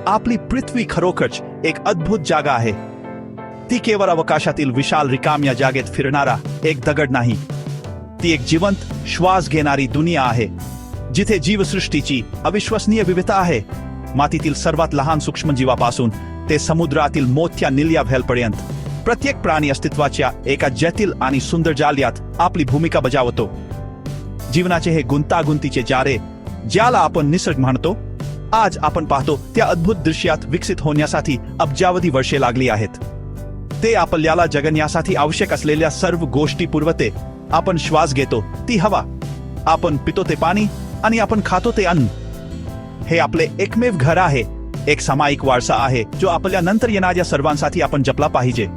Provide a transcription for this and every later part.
आपली पृथ्वी खरोखरच एक अद्भुत जागा आहे. ती केवळ अवकाशातील विशाल रिकाम्या जागेत फिरणारा एक दगड नाही. ती एक जिवंत श्वास घेणारी दुनिया आहे, जिथे जीवसृष्टीची अविश्वसनीय विविधता आहे. मातीतील सर्वात लहान सूक्ष्मजीवापासून ते समुद्रातील मोठ्या निळ्या व्हेलपर्यंत प्रत्येक प्राणी अस्तित्वाच्या एका जटिल आणि सुंदर जाळ्यात आपली भूमिका बजावतो. जीवनाचे हे गुंतागुंतीचे जाळे, ज्याला आपण निसर्ग म्हणतो, आज आपण पाहतो त्या अद्भुत दृश्यात विकसित होण्यासाठी अब्जावधी वर्षे लागली आहेत. ते आपल्याला जगण्यासाठी आवश्यक असलेल्या सर्व गोष्टी पुरवते. आपण श्वास घेतो ती हवा, आपण पितो ते पाणी, आणि आपण खातो ते अन्न. हे आपले एकमेव घर आहे, एक सामायिक वारसा आहे जो आपल्या नंतर येणाऱ्या सर्वांसाठी आपण जपला पाहिजे.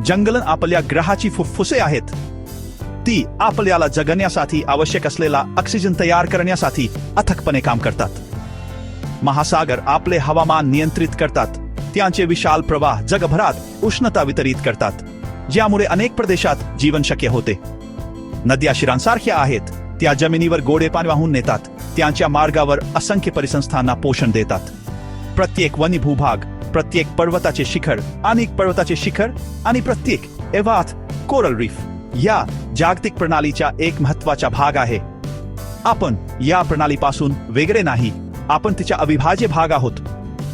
जंगल आपल्या ग्रहाची फुफ्फुसे आहेत. ती आपल्याला जगण्यासाठी आवश्यक असलेला ऑक्सिजन तयार करण्यासाठी अथकपणे काम करतात. महासागर आपले हवामान नियंत्रित करतात. त्यांचे विशाल प्रवाह जगभरात उष्णता वितरित करतात, ज्यामुळे अनेक प्रदेशात जीवन शक्य होते. नद्या शिरांसारख्या आहेत, त्या जमिनीवर गोडे पाणी वाहून नेतात. त्यांच्या मार्गावर असंख्य परिसंस्थांना पोषण देतात. प्रत्येक वनी भूभाग, प्रत्येक पर्वताचे शिखर आणि प्रत्येक एवाथ कोरल रीफ या जागतिक प्रणालीचा एक महत्त्वाचा भाग आहे. आपण या प्रणालीपासून वेगळे नाही, आपण तिचा अविभाज्य भाग आहोत.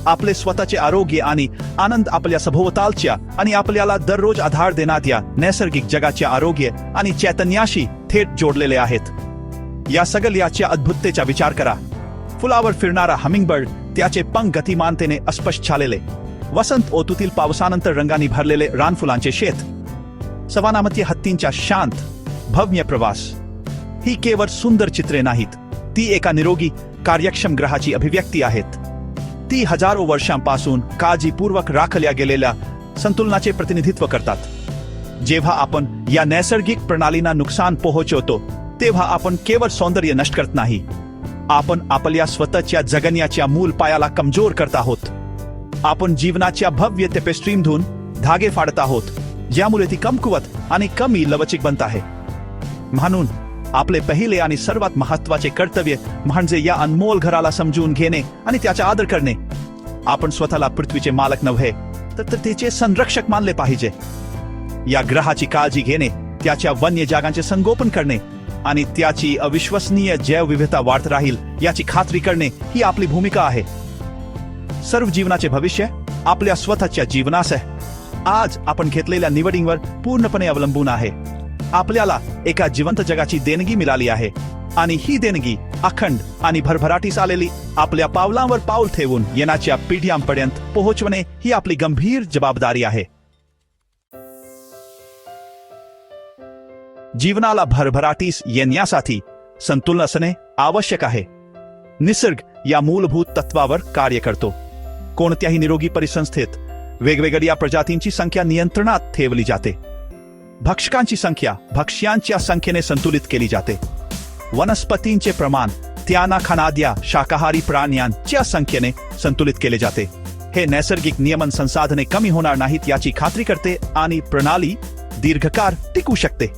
आपले स्वतःचे आरोग्य आणि आनंद आपल्या सभोवतालच्या आणि आपल्याला दररोज आधार देणाऱ्या नैसर्गिक जगाच्या आरोग्य आणि चैतन्याशी थेट जोडलेले आहेत. या सगळ्याच्या अद्भुततेचा विचार करा. फुलावर फिरणारा हमिंगबर्ड, त्याचे पंख गतिमानतेने अस्पष्ट झालेले, वसंत ऋतूतील पावसानंतर रंगाने भरलेले रानफुलांचे शेत, सवानामध्ये हत्तींचा शांत भव्य प्रवास. ही केवळ सुंदर चित्रे नाहीत, ती एका निरोगी कार्यक्षम ग्रहाची अभिव्यक्ती आहेत. ती हजारो वर्षांपासून काळजीपूर्वक राखल्या गेलेल्या संतुलनाचे प्रतिनिधित्व करतात. जेव्हा आपण या नैसर्गिक प्रणालींना नुकसान पोहोचवतो, तेव्हा आपण केवळ सौंदर्य नष्ट करत नाही, आपण आपल्या स्वतःच्या जगण्याच्या मूल पायाला कमजोर करत आहोत. आपण जीवनाच्या भव्य टेपेस्ट्रीमधून धागे फाडत आहोत, ज्यामुळे ती कमकुवत आणि कमी लवचिक बनत आहे. म्हणून आपले पहिले आणि सर्वात महत्त्वाचे कर्तव्य म्हणजे या अनमोल घराला समजून घेणे आणि त्याचा आदर करणे. आपण स्वतःला पृथ्वीचे मालक नव्हे, तर त्याचे संरक्षक मानले पाहिजे. या ग्रहाची काळजी घेणे, त्याच्या वन्य जागांचे संगोपन करणे आणि त्याची अविश्वसनीय जैवविविधता वाढत राहील याची खात्री करणे ही आपली भूमिका आहे. सर्व जीवनाचे भविष्य आपल्या स्वतःच्या जीवनास आज आपण घेतलेल्या निवडींवर पूर्णपणे अवलंबून आहे. आपल्याला एका जिवंत जगाची देणगी मिळाली आहे, आणि ही देणगी अखंड आणि भरभराटीस आलेली आपल्या पावलांवर पाऊल ठेवून येणाऱ्या पिढ्यांपर्यंत पोहोचवणे ही आपली गंभीर जबाबदारी आहे. जीवनाला भरभराटीस येण्यासाठी संतुलन असणे आवश्यक आहे. निसर्ग या मूलभूत तत्वावर कार्य करतो. कोणत्याही निरोगी परिसंस्थेत वेगवेगळ्या प्रजातींची संख्या नियंत्रणात ठेवली जाते. भक्षकांची संख्या भक्ष्यांच्या संख्येने संतुलित केली जाते. वनस्पतींचे प्रमाण त्यांना खाणाऱ्या शाकाहारी प्राण्यांच्या संख्येने संतुलित केले जाते. हे नैसर्गिक नियमन संसाधने कमी होणार नाहीत याची खात्री करते आणि प्रणाली दीर्घकाळ टिकू शकते.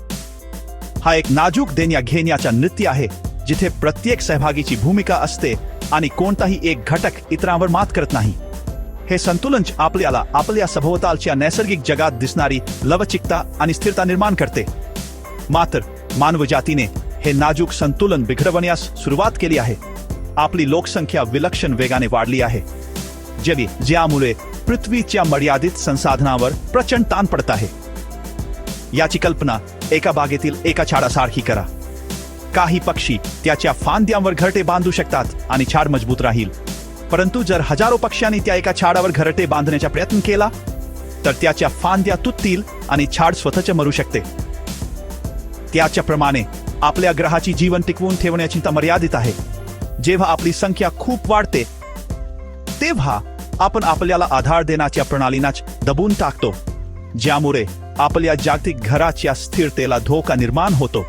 हा एक नाजूक देण्या घेण्याचा नृत्य आहे, जिथे प्रत्येक सहभागीची भूमिका असते आणि कोणताही एक घटक इतरांवर मात करत नाही. हे संतुलन आपल्याला आपल्या सभोवतालच्या नैसर्गिक जगात दिसणारी लवचिकता आणि स्थिरता निर्माण करते. मात्र मानवजातीने हे नाजूक संतुलन बिघडवण्यास सुरुवात केली आहे. आपली लोकसंख्या विलक्षण वेगाने वाढली आहे, ज्यामुळे पृथ्वीच्या मर्यादित संसाधनावर प्रचंड ताण पडत आहे. याची कल्पना एका बागेतील एका झाडासारखी करा. काही पक्षी त्याच्या फांद्यांवर घरटे बांधू शकतात आणि झाड मजबूत राहील, परंतु जर हजारो पक्ष्यांनी त्या एका झाडावर घरटे बांधण्याचा प्रयत्न केला तर त्याच्या फांद्या तुटतील आणि झाड स्वतःच मरू शकते. त्याच्याप्रमाणे आपल्या ग्रहाची जीवन टिकवून ठेवण्याची मर्यादित आहे. जेव्हा आपली संख्या खूप वाढते, तेव्हा आपण आपल्याला आधार देण्याच्या प्रणालींनाच दबून टाकतो, ज्यामुळे आपल्या जागतिक घराच्या स्थिरतेला धोका निर्माण होतो.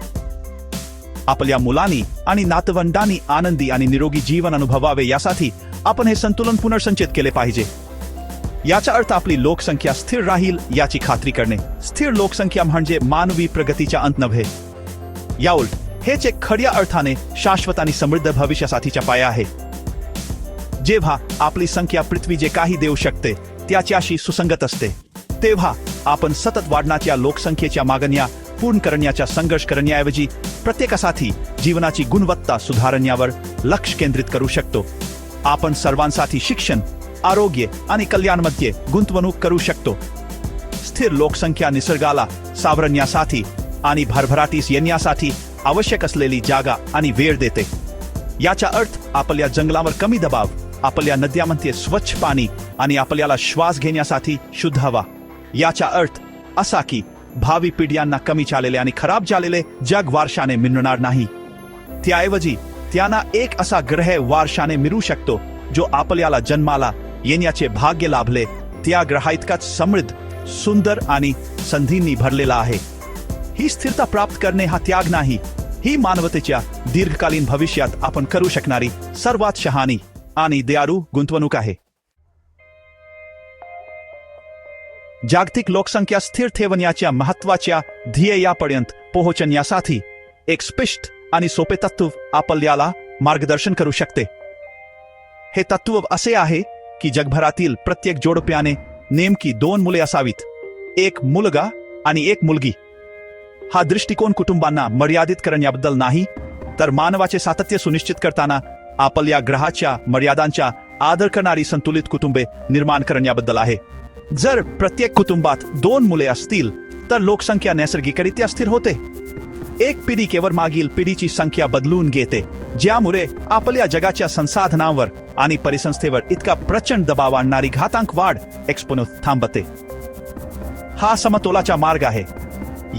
आपल्या मुलांनी आणि नातवंडांनी आनंदी आणि निरोगी जीवन अनुभवावे यासाठी आपण हे संतुलन पुनर्संचयित केले पाहिजे. याचा अर्थ आपली लोकसंख्या स्थिर राहील याची खात्री करणे. स्थिर लोकसंख्या म्हणजे मानवी प्रगतीचा अंत नव्हे. याउलट हेच एक खऱ्या अर्थाने शाश्वत आणि समृद्ध भविष्यासाठीचा पाया आहे. जेव्हा आपली संख्या पृथ्वी जे काही देऊ शकते त्याच्याशी सुसंगत असते, तेव्हा आपण सतत वाढण्याच्या लोकसंख्येच्या मागण्या पूर्ण करण्याचा संघर्ष करण्याऐवजी प्रत्येकासाठी जीवनाची गुणवत्ता सुधारण्यावर लक्ष केंद्रित करू शकतो. आपण सर्वांसाठी शिक्षण, आरोग्य आणि कल्याणमध्ये गुंतवणूक करू शकतो. स्थिर लोकसंख्या निसर्गाला सावरण्यासाठी आणि भरभराटीस येण्यासाठी आवश्यक असलेली जागा आणि वेळ देते. याचा अर्थ आपल्या जंगलावर कमी दबाव, आपल्या नद्यांमध्ये स्वच्छ पाणी आणि आपल्याला श्वास घेण्यासाठी शुद्ध हवा. याचा अर्थ असा की भावी पिढ्यांना कमी झालेले आणि खराब झालेले जग वारशाने मिळणार नाही. त्याऐवजी त्यांना एक असा ग्रह वारशाने मिळू शकतो जो आपल्याला जन्माला येण्याचे भाग्य लाभले त्या ग्रहाइतकाच समृद्ध, सुंदर आणि संधींनी भरलेला आहे. ही स्थिरता प्राप्त करणे हा त्याग नाही, ही मानवतेच्या दीर्घकालीन भविष्यात आपण करू शकणारी सर्वात शहाणी आणि दयाळू गुंतवणूक आहे. जागतिक लोकसंख्या स्थिर ठेवण्याच्या महत्त्वाच्या ध्येयापर्यंत पोहोचण्यासाठी एक स्पष्ट आणि सोपे तत्व आपल्याला मार्गदर्शन करू शकते. हे तत्व असे आहे की जगभरातील प्रत्येक जोडप्याने नेमकी 2 मुले असावीत, एक मुलगा आणि एक मुलगी. हा दृष्टिकोन कुटुंबांना मर्यादित करण्याबद्दल नाही, तर मानवाचे सातत्य सुनिश्चित करताना आपल्या ग्रहाच्या मर्यादांचा आदर करणारी संतुलित कुटुंबे निर्माण करण्याबद्दल आहे. जर प्रत्येक कुटुंबात 2 मुले असतील तर लोकसंख्या नैसर्गिकरित्या स्थिर होते. एक पिढी केवळ मागील पिढीची संख्या बदलून घेते, ज्यामुळे आपल्या जगाच्या संसाधनांवर आणि परिसंस्थेवर इतका प्रचंड दबाव आणणारी घातांक वाढ एक्सपोनेन्शियल थांबते. हा समतोलाचा मार्ग आहे.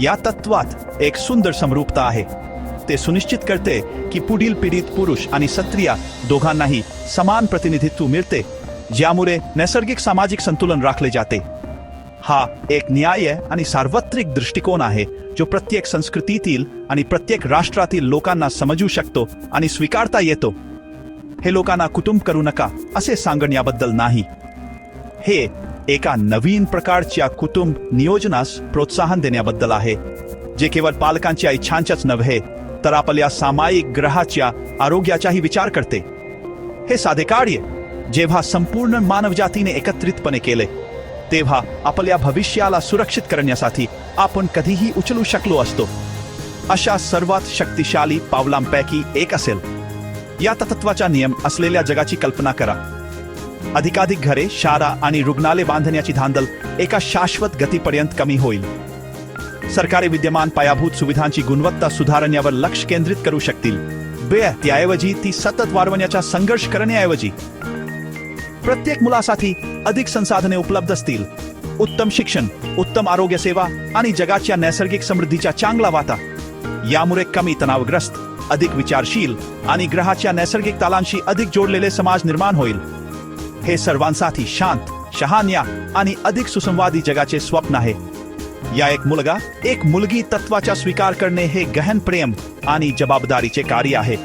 या तत्वात एक सुंदर समरूपता आहे. ते सुनिश्चित करते की पुढील पिढीत पुरुष आणि स्त्रिया दोघांनाही समान प्रतिनिधित्व मिळते, ज्यामुळे नैसर्गिक सामाजिक संतुलन राखले जाते. हा एक न्याय्य आणि सार्वत्रिक दृष्टिकोन आहे जो प्रत्येक संस्कृतीतील आणि प्रत्येक राष्ट्रातील लोकांना समजू शकतो आणि स्वीकारता येतो. हे लोकांना कुटुंब करू नका असे सांगण्याबद्दल नाही, हे एका नवीन प्रकारच्या कुटुंब नियोजनास प्रोत्साहन देण्याबद्दल आहे, जे केवळ पालकांच्या इच्छांचाच नव्हे तर आपल्या सामायिक ग्रहाच्या आरोग्याचाही विचार करते. हे साधे कार्य जेव्हा संपूर्ण मानवजातीने एकत्रितपणे केले, तेव्हा आपल्या भविष्याला सुरक्षित करण्यासाठी आपण कधीही उचलू शकलो असतो. अशा सर्वात शक्तिशाली पावलांपैकी एक असेल. या तत्त्वाचा नियम असलेल्या जगाची कल्पना करा. अधिकाधिक घरे, शाळा आणि रुग्णालय बांधण्याची धांदल एका शाश्वत गतीपर्यंत कमी होईल. सरकारे विद्यमान पायाभूत सुविधांची गुणवत्ता सुधारण्यावर लक्ष केंद्रित करू शकतील, त्याऐवजी ती सतत वाढवण्याचा संघर्ष करण्याऐवजी प्रत्येक मुलासाठी अधिक संसाधने उपलब्ध असतील. उत्तम शिक्षण, उत्तम आरोग्य सेवा आणि जगाच्या नैसर्गिक समृद्धीचा चांगला वाटा. यामुळे कमी तणावग्रस्त, अधिक विचारशील आणि ग्रहाच्या नैसर्गिक तालांशी अधिक जोडलेले समाज निर्माण होईल. हे सर्वांसाठी शांत, शहाण्या आणि अधिक सुसंवादी जगाचे स्वप्न आहे. या एक मुलगा एक मुलगी तत्वाचा स्वीकार करणे हे गहन प्रेम आणि जबाबदारीचे कार्य आहे.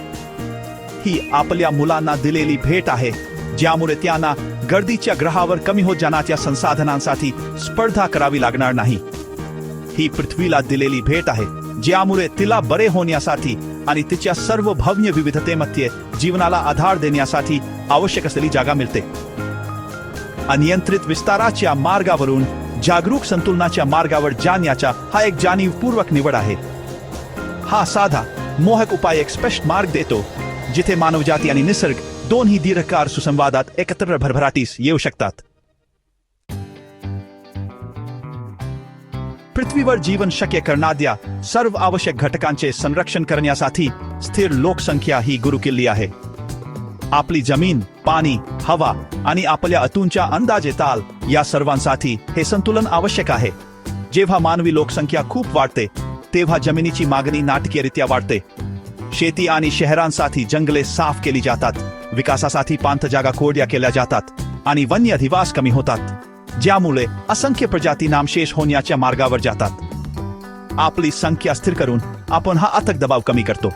ही आपल्या मुलांना दिलेली भेट आहे, ज्यामुळे त्यांना गर्दीच्या ग्रहावर कमी होत जाणाऱ्या संसाधनांसाठी स्पर्धा करावी लागणार नाही. ही पृथ्वीला दिलेली भेट आहे, ज्यामुळे तिला बरे होण्यासाठी आणि तिच्या सर्व भव्य विविधतेमध्ये जीवनाला आधार देण्यासाठी आवश्यक असलेली जागा मिळते. अनियंत्रित विस्ताराच्या मार्गावरून जागरूक संतुलनाच्या मार्गावर जाण्याचा हा एक जाणीवपूर्वक निवड आहे. हा साधा, मोहक उपाय एक स्पष्ट मार्ग देतो, जिथे मानवजाती आणि निसर्ग दोन्ही दीर्घकाळ सुसंवादात एकत्र भरभराटीस येऊ शकतात. पृथ्वीवर जीवन शक्य करणाऱ्या सर्व आवश्यक घटकांचे संरक्षण करण्यासाठी स्थिर लोकसंख्या ही गुरुकिल्ली आहे. आपली जमीन, पाणी, हवा आणि आपल्या अतूंच्या अंदाजे ताल या सर्वांसाठी हे संतुलन आवश्यक आहे. जेव्हा मानवी लोकसंख्या खूप वाढते, तेव्हा जमिनीची मागणी नाटकीयरित्या वाढते. शेती आणि शहरांसाठी जंगले साफ केली जातात, विकासासाठी पाणथळ जागा कोरड्या केल्या जातात आणि वन्य अधिवास कमी होतात, ज्यामुळे असंख्य प्रजाती नामशेष होण्याच्या मार्गावर जातात. आपली संख्या स्थिर करून आपण हा अथक दबाव कमी करतो.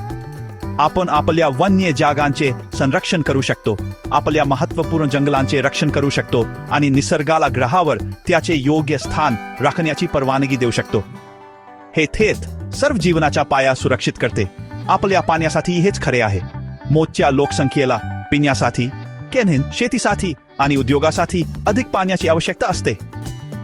आपण आपल्या वन्य जागांचे संरक्षण करू शकतो, आपल्या महत्त्वपूर्ण जंगलांचे रक्षण करू शकतो आणि निसर्गाला ग्रहावर त्याचे योग्य स्थान राखण्याची परवानगी देऊ शकतो. हे थेट सर्व जीवनाचा पाया सुरक्षित करते. आपल्या पाण्यासाठी हेच खरे आहे. मोजक्या लोकसंख्येला पिण्यासाठी, केन्हिन शेतीसाठी आणि उद्योगासाठी अधिक पाण्याची आवश्यकता असते.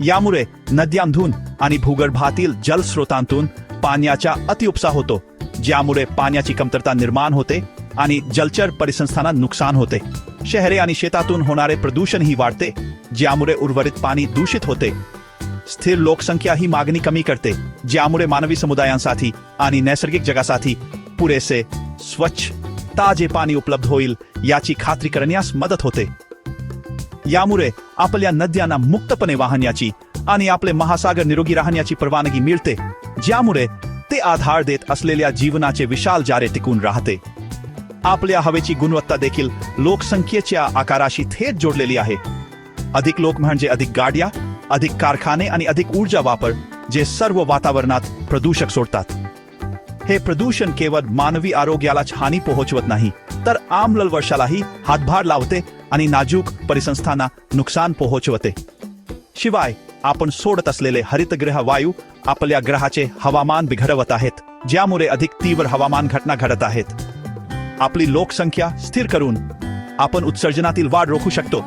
यामुळे नद्यांतून आणि भूगर्भातील जलस्रोतांतून पाण्याचा अतिउपसा होतो, ज्यामुळे पाण्याची कमतरता निर्माण होते आणि जलचर परिसंस्थांना नुकसान होते. शहरे आणि शेतातून होणारे प्रदूषणही वाढते, ज्यामुळे उर्वरित पाणी दूषित होते. स्थिर लोकसंख्या ही मागणी कमी करते, ज्यामुळे मानवी समुदायांसाठी आणि नैसर्गिक जगासाठी पुरेसे स्वच्छ ताजे पाणी उपलब्ध होईल याची खात्री करण्यास मदत होते. यामुळे आपल्या नद्यांना मुक्तपणे वाहण्याची आणि आपले महासागर निरोगी राहण्याची परवानगी मिळते, ज्यामुळे ते आधार देत असलेल्या जीवनाचे विशाल जाळे टिकून राहते. आपल्या हवेची गुणवत्ता देखील लोकसंख्येच्या आकाराशी थेट जोडलेली आहे. अधिक लोक म्हणजे अधिक गाड्या, अधिक कारखाने आणि अधिक ऊर्जा वापर, जे सर्व वातावरणात प्रदूषक सोडतात. हे प्रदूषण केवळ मानवी आरोग्यालाच हानी पोहोचवत नाही, तर आम्ल वर्षालाही हातभार लावते आणि नाजूक परिसंस्थांना नुकसान पोहोचवते. शिवाय आपण सोडत असलेले हरितगृह वायू आपल्या ग्रहाचे हवामान बिघडवत आहेत, ज्यामुळे अधिक तीव्र हवामान घटना घडत आहेत. आपली लोकसंख्या स्थिर करून आपण उत्सर्जनातील वाढ रोखू शकतो,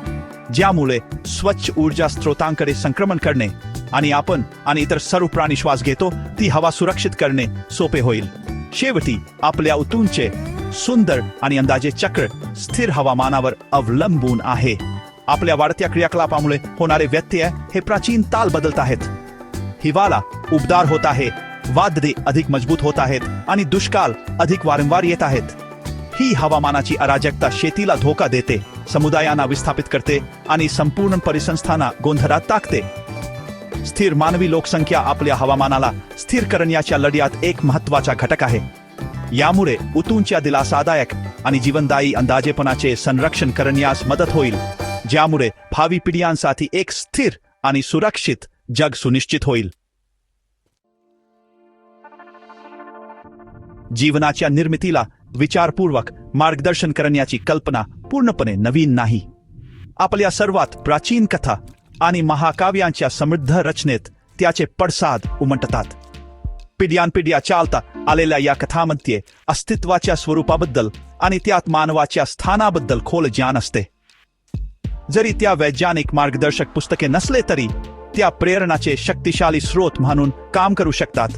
ज्यामुळे स्वच्छ ऊर्जा स्रोतांकडे संक्रमण करणे आणि आपण आणि इतर सर्व प्राणी श्वास घेतो ती हवा सुरक्षित करणे सोपे होईल. शेवटी आपल्या उतूंचे सुंदर आणि अंदाजे चक्र स्थिर हवामानावर अवलंबून आहे. आपल्या वाढत्या क्रियाकलापामुळे होणारे व्यत्यय हे प्राचीन ताल बदलत आहेत. हिवाळा उबदार होत आहे, वादळे अधिक मजबूत होत आहेत आणि दुष्काळ अधिक वारंवार येत आहेत. ही हवामानाची अराजकता शेतीला धोका देते, समुदायांना विस्थापित करते आणि संपूर्ण परिसंस्थांना गोंधळात टाकते. स्थिर मानवी लोकसंख्या आपल्या हवामानाला स्थिर करण्याच्या लढ्यात एक महत्त्वाचा घटक आहे. यामुळे उतूंच्या दिलासादायक आणि जीवनदायी अंदाजेपणाचे संरक्षण करण्यास मदत होईल, ज्यामुळे भावी पिढ्यांसाठी एक स्थिर आणि सुरक्षित जग सुनिश्चित होईल. जीवनाच्या निर्मितीला विचारपूर्वक मार्गदर्शन करण्याची कल्पना पूर्णपणे नवीन नाही. आपल्या सर्वात प्राचीन कथा आणि महाकाव्यांच्या समृद्ध रचनेत त्याचे पडसाद उमटतात. पिढ्यानपिढ्या चालता आलेल्या या कथांमध्ये अस्तित्वाच्या स्वरूपाबद्दल आणि त्यात मानवाच्या स्थानाबद्दल खोल ज्ञान असते. जरी त्या वैज्ञानिक मार्गदर्शक पुस्तके नसले तरी त्या प्रेरणाचे शक्तिशाली स्रोत म्हणून काम करू शकतात,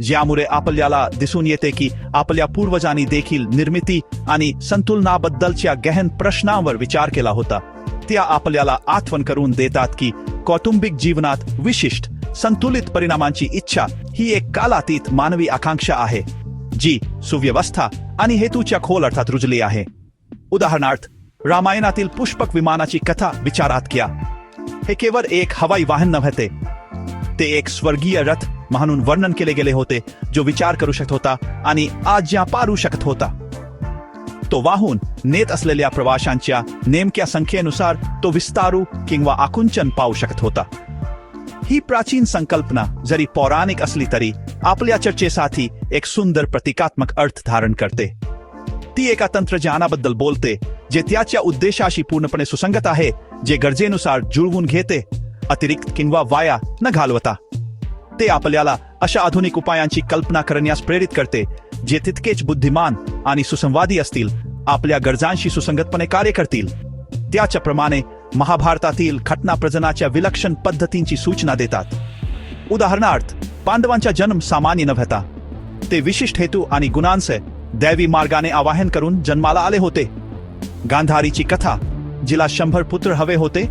ज्यामुळे आपल्याला दिसून येते की आपल्या पूर्वजांनी देखील निर्मिती आणि संतुलनाबद्दलच्या गहन प्रश्नांवर विचार केला होता. त्या आपल्याला आठवण करून देतात की कौटुंबिक जीवनात विशिष्ट संतुलित परिणामांची इच्छा ही एक कालातीत मानवी आकांक्षा आहे, जी सुव्यवस्था आणि हेतूच्या खोल अर्थात रुजली आहे. उदाहरणार्थ, रामायणातील पुष्पक विमानाची कथा विचारात घ्या. हे केवळ एक हवाई वाहन नव्हते, ते एक स्वर्गीय रथ म्हणून वर्णन केले गेले होते, जो विचार करू शकत होता आणि आज्ञा पाळू शकत होता. तो वाहून नेत असलेल्या प्रवाशांच्या नेमक्या संख्येनुसार तो विस्तारू किंवा आकुंचन पाहू शकत होता. ही प्राचीन संकल्पना जरी पौराणिक असली तरी आपल्या चर्चेसाठी एक सुंदर प्रतिकात्मक अर्थ धारण करते. ती एका तंत्रज्ञानाबद्दल बोलते जे त्याच्या उद्देशाशी पूर्णपणे सुसंगत आहे, जे गरजेनुसार जुळवून घेते, अतिरिक्त किंवा वाया न घालवता. ते आपल्याला अशा आधुनिक उपायांची कल्पना करण्यास प्रेरित करते जे तितकेच बुद्धिमान आणि सुसंवादी असतील, आपल्या गरजांशी सुसंगतपणे कार्य करतील. त्याच्याप्रमाणे महाभारतातील घटना प्रजनाच्या विलक्षण पद्धतींची सूचना देतात. उदाहरणार्थ, पांडवांचा जन्म सामान्य नव्हता. ते विशिष्ट हेतू आणि गुणांचे दैवी मार्गाने आवाहन करून जन्माला आले होते. गांधारीची कथा, जिला 100 पुत्र हवे होते,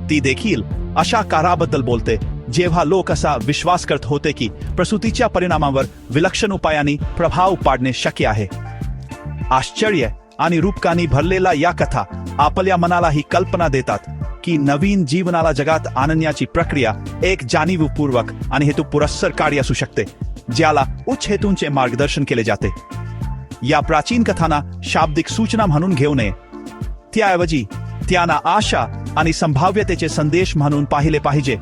ती देखील अशा काराबद्दल बोलते जेव्हा लोक असा विश्वास करत होते की प्रसूतीच्या परिणामावर विलक्षण उपायांनी प्रभाव पाडणे शक्य आहे. आश्चर्य आणि रूपकांनी भरलेला या कथा आपल्या मनाला ही कल्पना देतात की नवीन जीवनाला जगात आणण्याची प्रक्रिया एक जाणीवपूर्वक आणि हेतुपुरस्सर कार्य असू शकते, ज्याला उच्च हेतूंचे मार्गदर्शन केले जाते. या प्राचीन कथांना शाब्दिक सूचना म्हणून घेऊ नये, त्याऐवजी त्यांना आशा आणि संभाव्यतेचे संदेश म्हणून पाहिले पाहिजे.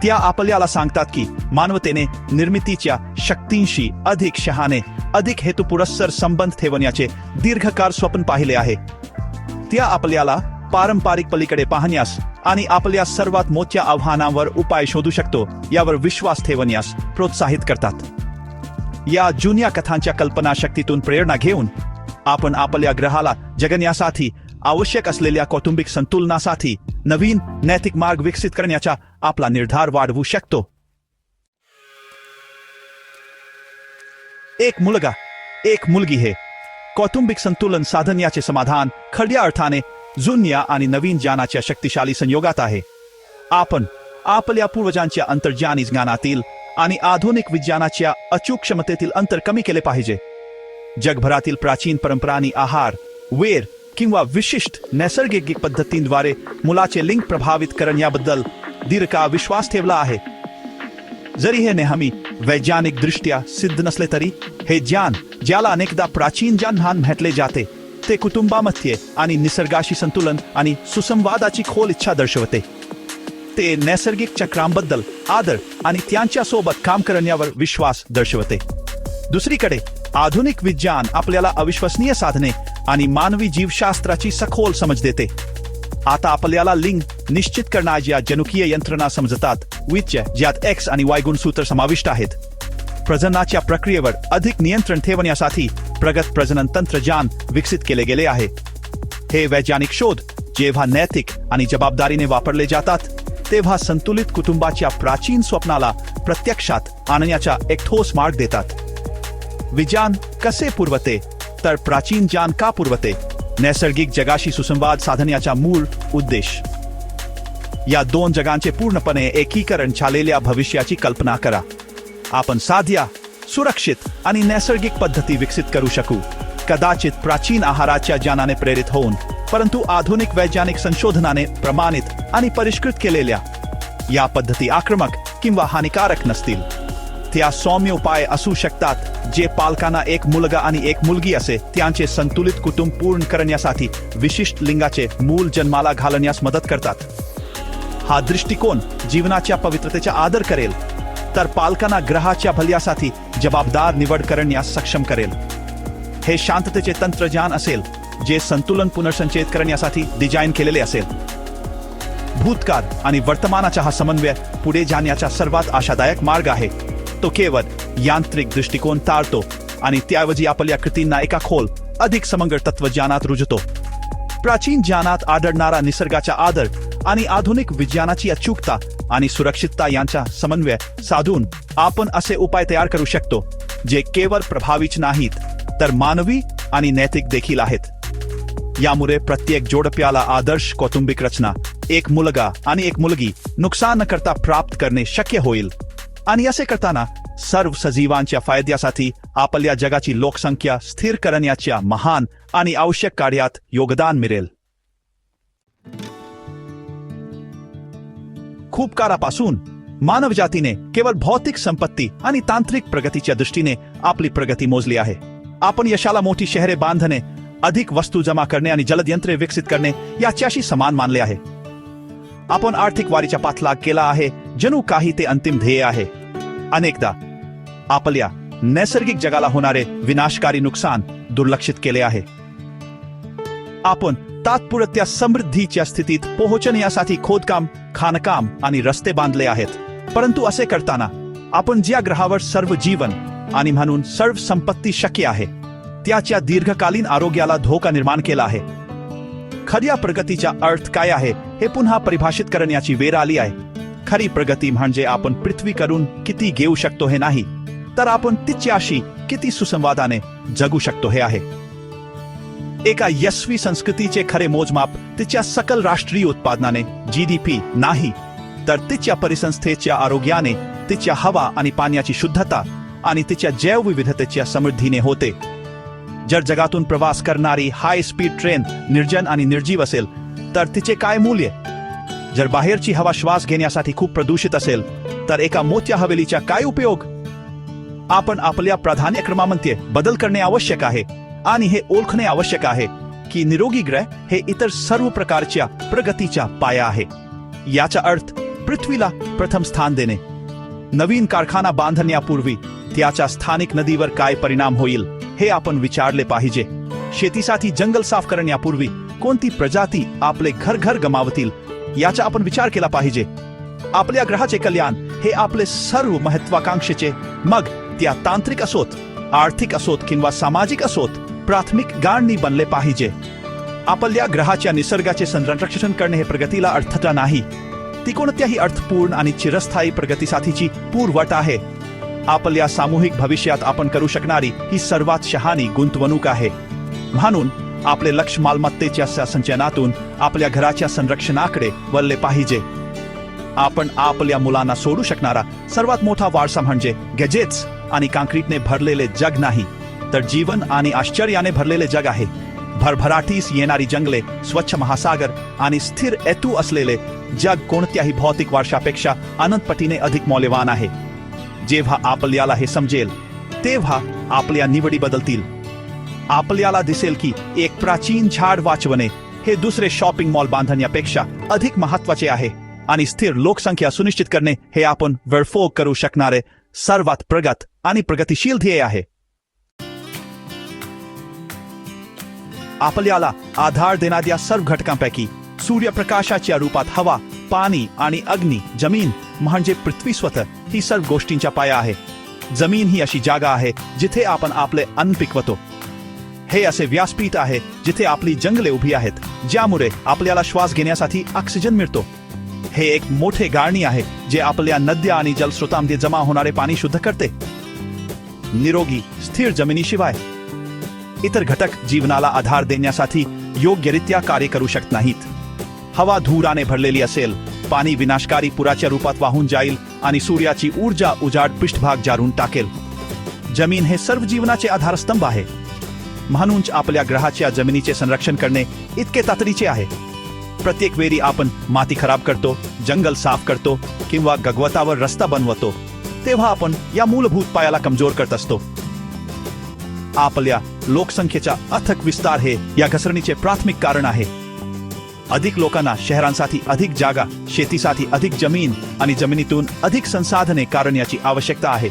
त्या आपल्याला सांगतात की मानवतेने निर्मितीच्या शक्तींशी अधिक शहाणे, अधिक हेतुपुरस्सर संबंध ठेवण्याचे दीर्घकाळ स्वप्न पाहिले आहे. त्या आपल्याला पारंपरिक पलीकडे पाहण्यास आणि आपल्या सर्वात मोठ्या आव्हानांवर उपाय शोधू शकतो यावर विश्वास ठेवण्यास प्रोत्साहित करतात. या जुन्या कथांच्या कल्पनाशक्तीतून प्रेरणा घेऊन आपण आपल्या ग्रहाला जगण्यासाठी आवश्यक असलेल्या कौटुंबिक संतुलनासाठी नवीन नैतिक मार्ग विकसित करण्याचा आपला निर्धार वाढवू शकतो. एक मुलगा एक मुलगी हे कौटुंबिक संतुलन साधण्याचे समाधान खऱ्या अर्थाने जुन्या आणि नवीन ज्ञानाच्या शक्तिशाली संयोगात आहे. आपण आपल्या पूर्वजांच्या अंतर्ज्ञानी ज्ञानातील आणि आधुनिक विज्ञानाच्या अचूक क्षमतेतील अंतर कमी केले पाहिजे. जगभरातील प्राचीन परंपरांनी आहार, वेर किंवा विशिष्ट नैसर्गिक पद्धतींद्वारे मुलाचे लिंग प्रभावित करण्याबद्दल दीर्घकाळ विश्वास ठेवला आहे. जरी हे नेहमी वैज्ञानिक दृष्ट्या सिद्ध नसले तरी हे ज्ञान, ज्याला अनेकदा प्राचीन ज्ञान म्हटले जाते, ते कुटुंबामध्ये आणि निसर्गाशी संतुलन आणि सुसंवादाची खोल इच्छा दर्शवते. ते नैसर्गिक चक्रांबद्दल आदर आणि त्यांच्यासोबत काम करण्यावर विश्वास दर्शवते. दुसरीकडे आधुनिक विज्ञान आपल्याला अविश्वसनीय साधने आणि मानवी जीवशास्त्राची सखोल समज देते. आता आपल्याला लिंग निश्चित करण्याच्या जनुकीय यंत्रणा समजतात, ज्यात X आणि Y गुणसूत्र समाविष्ट आहेत. प्रजननाच्या प्रक्रियेवर अधिक नियंत्रण ठेवण्यासाठी प्रगत प्रजनन तंत्रज्ञान विकसित केले गेले आहे. हे वैज्ञानिक शोध जेव्हा नैतिक आणि जबाबदारीने वापरले जातात, तेव्हा संतुलित कुटुंबाच्या प्राचीन स्वप्नाला प्रत्यक्षात आणण्याचा एक ठोस मार्ग देतात. विज्ञान कसे पुरवते तर प्राचीन ज्ञान का पुरवते? नैसर्गिक जगाशी सुसंवाद साधण्याचा मूळ उद्देश. या दोन जगांचे पूर्णपणे एकीकरण झालेल्या भविष्याची कल्पना करा. आपण साध्या, सुरक्षित आणि नैसर्गिक पद्धती विकसित करू शकू, कदाचित प्राचीन आहाराच्या ज्ञानाने प्रेरित होऊन, परंतु आधुनिक वैज्ञानिक संशोधनाने प्रमाणित आणि परिष्कृत केलेल्या. या पद्धती आक्रमक किंवा हानिकारक नसतील. त्या सौम्य उपाय असू शकतात जे पालकांना एक मुलगा आणि एक मुलगी असे त्यांचे संतुलित कुटुंब पूर्ण करण्यासाठी विशिष्ट लिंगाचे मूल जन्माला घालण्यास मदत करतात. हा दृष्टिकोन जीवनाच्या पवित्रतेचा आदर करेल, तर पालकांना ग्रहाच्या भल्यासाठी जबाबदार निवड करण्यास सक्षम करेल. हे शांततेचे तंत्रज्ञान असेल जे संतुलन पुनर्संचयित करण्यासाठी डिझाइन केलेले असेल. भूतकाळ आणि वर्तमानाचा हा समन्वय पुढे जाण्याचा सर्वात आशादायक मार्ग आहे. तो केवळ यांत्रिक दृष्टिकोन टाळतो आणि त्याऐवजी आपल्या कृतींना एका खोल, अधिक समग्र तत्वज्ञानात रुजतो. प्राचीन ज्ञानात आढळणारा निसर्गाचा आदर आणि आधुनिक विज्ञानाची अचूकता आणि सुरक्षितता यांचा समन्वय साधून आपण असे उपाय तयार करू शकतो जे केवळ प्रभावीच नाहीत तर मानवी आणि नैतिक देखील आहेत. यामुळे प्रत्येक जोडप्याला आदर्श कौटुंबिक रचना, एक मुलगा आणि एक मुलगी, नुकसान न करता प्राप्त करणे शक्य होईल. आणि असे करताना सर्व सजीवांच्या फायद्यासाठी आपल्या जगाची लोकसंख्या स्थिर करण्याच्या महान आणि आवश्यक कार्यात योगदान मिळेल. खूप काळापासून मानवजातीने केवळ भौतिक संपत्ती आणि तांत्रिक प्रगतीच्या दृष्टीने आपली प्रगती मोजली आहे. आपण यशाला मोठी शहरे बांधणे, अधिक वस्तू जमा करणे आणि जलद यंत्रे विकसित करणे याच्याशी समान मानले आहे. आपण आर्थिक वारीचा पाठलाग केला आहे, जणू काही ते अंतिम ध्येय आहे. अनेकदा आपल्या नैसर्गिक जगाला होणारे विनाशकारी नुकसान दुर्लक्षित केले आहे. आपण तात्पुरत्या समृद्धीच्या स्थितीत पोहोचण्यासाठी खोदकाम, खाणकाम आणि रस्ते बांधले आहेत. परंतु असे करताना आपण ज्या ग्रहावर सर्व जीवन आणि म्हणून सर्व संपत्ती शक्य आहे, त्याच्या दीर्घकालीन आरोग्याला धोका निर्माण केला आहे. खऱ्या प्रगतीचा अर्थ काय आहे हे पुन्हा परिभाषित करण्याची वेळ आली आहे. खरी प्रगती म्हणजे आपण पृथ्वीवरून किती घेऊ शकतो हे नाही, तर आपण तिच्याशी किती सुसंवादाने जगू शकतो हे आहे. एका यशस्वी संस्कृतीचे खरे मोजमाप तिच्या सकल राष्ट्रीय उत्पादनाने GDP नाही, तर तिच्या परिसंस्थेच्या आरोग्याने, तिच्या हवा आणि पाण्याची शुद्धता आणि तिच्या जैवविविधतेच्या समृद्धीने होते. जर जगातून प्रवास करणारी हाय स्पीड ट्रेन निर्जन आणि निर्जीव असेल तर तिचे काय मूल्य? जर बाहेरची हवा श्वास घेण्यासाठी खूप प्रदूषित असेल तर एका मोठ्या हवेलीचा काय उपयोग? आपण आपल्या प्राधान्यक्रमामध्ये बदल करणे आवश्यक आहे आणि हे ओळखणे आवश्यक आहे की निरोगी ग्रह हे इतर सर्व प्रकारच्या प्रगतीचा पाया आहे. याचा अर्थ पृथ्वीला प्रथम स्थान देणे. नवीन कारखाना बांधण्यापूर्वी त्याच्या स्थानिक नदीवर काय परिणाम होईल हे आपण विचारले पाहिजे. शेतीसाठी जंगल साफ करण्यापूर्वी कोणती प्रजाती आपले घर गमावतील याचा आपण विचार केला पाहिजे. आपल्या ग्रहाचे कल्याण हे आपले सर्व महत्वाकांक्षेचे, मग त्या तांत्रिक असोत, आर्थिक असोत किंवा सामाजिक असोत, प्राथमिक गाळणी बनले पाहिजे. आपल्या ग्रहाच्या निसर्गाचे संरक्षण करणे हे प्रगतीला अडथळा नाही, ती कोणत्याही अर्थपूर्ण आणि चिरस्थायी प्रगतीसाठीची पूर्वअट आहे. आपल्या सामूहिक भविष्यात आपण करू शकणारी ही सर्वात शहाणी गुंतवणूक आहे. म्हणून आपले लक्ष मालमत्तेच्या संचयनातून आपल्या घराच्या संरक्षणाकडे वळले पाहिजे. आपण आपल्या मुलांना सोडू शकणारा सर्वात मोठा वारसा म्हणजे गॅजेट्स आणि काँक्रीटने भरलेले जग नाही, तर जीवन आणि आश्चर्याने भरलेले जग आहे. भरभराटीस येणारी जंगले, स्वच्छ महासागर आणि स्थिर हेतू असलेले जग कोणत्याही भौतिक वारशापेक्षा अनंतपटीने अधिक मौल्यवान आहे. जेव्हा आपल्याला हे समजेल तेव्हा आपल्या निवडी बदलतील. आपल्याला दिसेल की एक प्राचीन झाड वाचवणे हे दुसरे शॉपिंग मॉल बांधण्यापेक्षा अधिक महत्त्वाचे आहे आणि स्थिर लोकसंख्या सुनिश्चित करणे हे आपण वेळफोक करू शकणारे सर्वात प्रगत आणि प्रगतिशील ध्येय आहे. आपल्याला आधार देणाऱ्या सर्व घटकांपैकी सूर्यप्रकाशाच्या रूपात हवा, पाणी आणि अग्नी, जमीन म्हणजे पृथ्वी स्वतः ही सर्व गोष्टींचा पाया आहे. जमीन ही अशी जागा आहे जिथे आपण आपले अन्न पिकवतो. हे असे व्यासपीठ आहे जिथे आपली जंगले उभी आहेत, ज्यामुळे आपल्याला श्वास घेण्यासाठी ऑक्सिजन मिळतो. हे एक मोठे गाळणी आहे जे आपल्या नद्या आणि जलस्रोतांमध्ये जमा होणारे पाणी शुद्ध करते. निरोगी स्थिर जमिनीशिवाय इतर घटक जीवनाला आधार देण्यासाठी योग्यरित्या कार्य करू शकत नाहीत. हवा धुराने भरलेली असेल, पाणी विनाशकारी पुराच्या रूपात वाहून जाईल आणि सूर्याची ऊर्जा उजाड पृष्ठभाग जाळून टाकेल. जमीन हे सर्व जीवनाचे आधारस्तंभ आहे. म्हणूनच आपल्या ग्रहाच्या जमिनीचे संरक्षण करणे इतके तातडीचे आहे. प्रत्येक वेळी आपण माती खराब करतो, जंगल साफ करतो किंवा गगवतावर रस्ता बनवतो तेव्हा आपण या मूलभूत पायाला कमजोर करत असतो. आपल्या लोकसंख्येचा अथक विस्तार हे या घसरणीचे प्राथमिक कारण आहे. अधिक लोकांना शहरांसाठी अधिक जागा, शेतीसाठी अधिक जमीन आणि जमिनीतून अधिक संसाधने काढण्याची आवश्यकता आहे.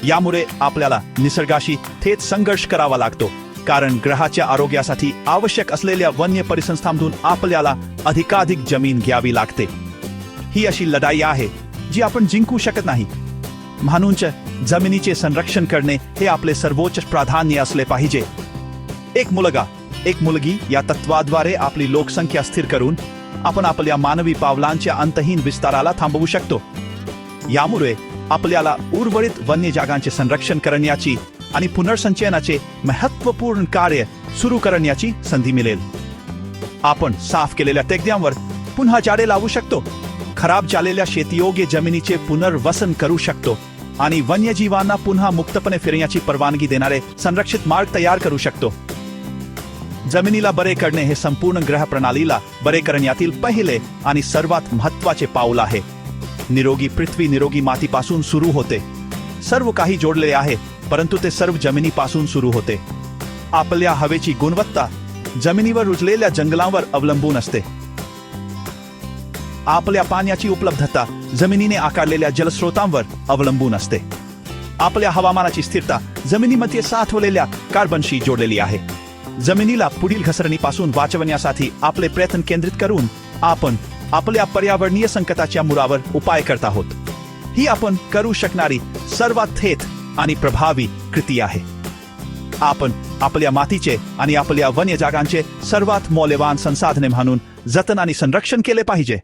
यामुळे आपल्याला निसर्गाशी थेट संघर्ष करावा लागतो, कारण ग्रहाच्या आरोग्यासाठी आवश्यक असलेल्या वन्य परिसंस्थांमधून आपल्याला अधिकाधिक जमीन घ्यावी लागते. ही अशी लढाई आहे जी आपण जिंकू शकत नाही. म्हणूनच जमिनीचे संरक्षण करणे हे आपले सर्वोच्च प्राधान्य असले पाहिजे. एक मुलगा एक मुलगी या तत्वाद्वारे आपली लोकसंख्या स्थिर करून आपण आपल्या मानवी पावलांच्या अंतहीन विस्ताराला थांबवू शकतो. यामुळे आपल्याला उर्वरित वन्य जागांचे संरक्षण करण्याची आणि पुनर्संचयनाचे महत्त्वपूर्ण कार्य सुरू करण्याची संधी मिळेल. आपण साफ केलेल्या टेकड्यांवर पुन्हा झाडे लावू शकतो, खराब झालेल्या शेतीयोग्य जमिनीचे पुनर्वसन करू शकतो आणि वन्यजीवांना पुन्हा मुक्तपणे फिरण्याची परवानगी देणारे संरक्षित मार्ग तयार करू शकतो. जमिनीला बरे करणे हे संपूर्ण ग्रह प्रणालीला बरे करण्यातील पहिले आणि सर्वात महत्त्वाचे पाऊल आहे. निरोगी पृथ्वी निरोगी मातीपासून सुरू होते. सर्व काही जोडलेले आहे, परंतु ते सर्व जमिनीपासून सुरू होते. आपल्या हवेची गुणवत्ता जमिनीवर रुजलेल्या जंगलांवर अवलंबून असते. आपल्या पाण्याची उपलब्धता जमिनीने आकारलेल्या जलस्रोतांवर अवलंबून असते. आपल्या हवामानाची स्थिरता जमिनीमध्ये साठवलेल्या कार्बनशी जोडलेली आहे. जमिनीला पुढील घसरणीपासून वाचवण्यासाठी आपले प्रयत्न केंद्रित करून आपण आपल्या पर्यावरणीय संकटाच्या मुळावर उपाय करत आहोत. ही आपण करू शकणारी सर्वात थेट आणि प्रभावी कृती आहे. आपण आपल्या मातीचे आणि आपल्या वन्य जागांचे सर्वात मौल्यवान संसाधने म्हणून जतन आणि संरक्षण केले पाहिजे.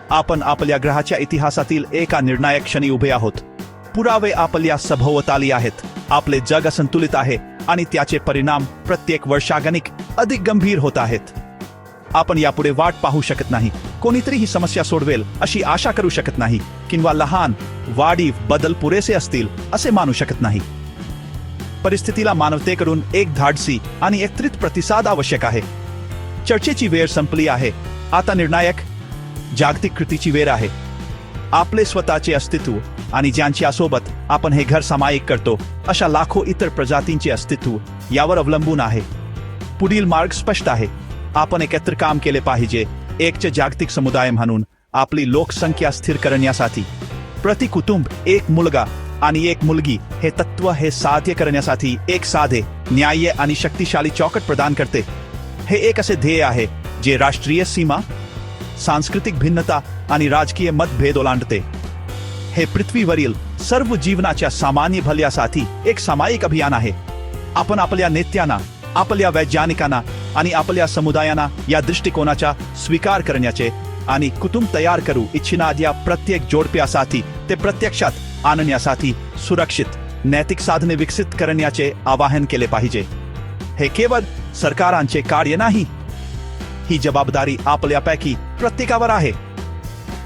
आपण आपल्या ग्रहाच्या इतिहासातील एका निर्णायक क्षणी उभे आहोत. पुरावे आपल्या सभोवताली आहेत. आपले जग असंतुलित आहे आणि त्याचे परिणाम प्रत्येक वर्षागणिक अधिक गंभीर होत आहेत. आपण यापुढे वाट पाहू शकत नाही. कोणीतरी ही समस्या सोडवेल अशी आशा करू शकत नाही किंवा लहान वाढीव बदल पुरेसे असतील असे मानू शकत नाही. परिस्थितीला मानवतेकडून एक धाडसी आणि एकत्रित प्रतिसाद आवश्यक आहे. चर्चेची वेळ संपली आहे. आता निर्णायक जागतिक कृतीची वेळ आहे. आपले स्वतःचे अस्तित्व आणि ज्यांच्यासोबत आपण हे घर सामायिक करतो अशा लाखो इतर प्रजातींचे अस्तित्व यावर अवलंबून आहे. पुढील मार्ग स्पष्ट आहे. आपण एकत्र काम केले पाहिजे. एकच जागतिक समुदाय म्हणून आपली लोकसंख्या स्थिर करण्यासाठी. प्रति कुटुंब एक मुलगा आणि एक मुलगी हे तत्व हे साध्य करण्यासाठी एक साधे, न्याय्य आणि शक्तिशाली चौकट प्रदान करते. हे एक असे ध्येय आहे जे राष्ट्रीय सीमा, सांस्कृतिक भिन्नता आणि राजकीय मतभेद ओलांडते. हे पृथ्वीवरील सर्व जीवनाच्या सामान्य भल्यासाठी एक सामायिक अभियान आहे. आपण आपल्या नेत्यांना, आपल्या वैज्ञानिकांना आणि आपल्या समुदायांना या दृष्टिकोनाचा स्वीकार करण्याचे आणि कुटुंब तयार करू इच्छिणाऱ्या प्रत्येक जोडप्यासाठी ते प्रत्यक्षात आणण्यासाठी सुरक्षित, नैतिक साधने विकसित करण्याचे आवाहन केले पाहिजे. हे केवळ सरकारांचे कार्य नाही, ही जबाबदारी आपल्यापैकी प्रत्येकावर आहे.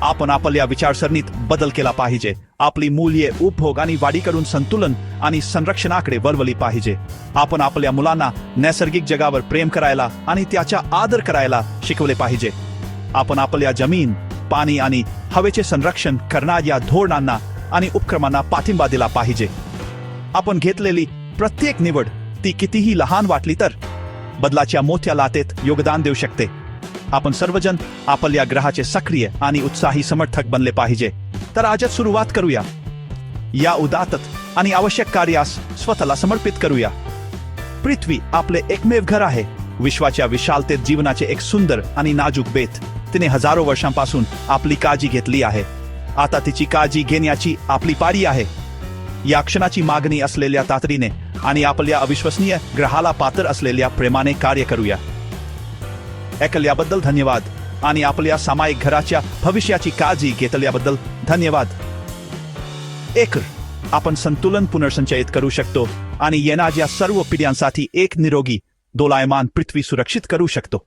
आपण आपल्या विचारसरणीत बदल केला पाहिजे. आपली मूल्ये उपभोग आणि वाढीकडून संतुलन आणि संरक्षणाकडे वळवली पाहिजे. आपण आपल्या मुलांना नैसर्गिक जगावर प्रेम करायला आणि त्याचा आदर करायला शिकवले पाहिजे. आपण आपल्या जमीन, पाणी आणि हवेचे संरक्षण करणाऱ्या धोरणांना आणि उपक्रमांना पाठिंबा दिला पाहिजे. आपण घेतलेली प्रत्येक निवड, ती कितीही लहान वाटली तर बदलाच्या मोठ्या लाटेत योगदान देऊ शकते. आपण सर्वजण आपल्या ग्रहाचे सक्रिय आणि उत्साही समर्थक बनले पाहिजे. तर आजच सुरुवात करूया. या उदात्त आणि आवश्यक कार्यास स्वतःला समर्पित करूया. पृथ्वी आपले एकमेव घर आहे. विश्वाच्या विशालतेत जीवनाचे एक सुंदर आणि नाजूक बेट. तिने हजारो वर्षांपासून आपली काळजी घेतली आहे. आता तिची काळजी घेण्याची आपली पारी आहे. या क्षणाची मागणी असलेल्या तातडीने आणि आपल्या अविश्वसनीय ग्रहाला पात्र असलेल्या प्रेमाने कार्य करूया. ऐकल्याबद्दल धन्यवाद आणि आपल्या सामायिक घराच्या भविष्याची काळजी घेतल्याबद्दल धन्यवाद. आपण संतुलन पुनर्संचयित करू शकतो आणि येणाऱ्या सर्व पिढ्यांसाठी एक निरोगी, दोलायमान पृथ्वी सुरक्षित करू शकतो.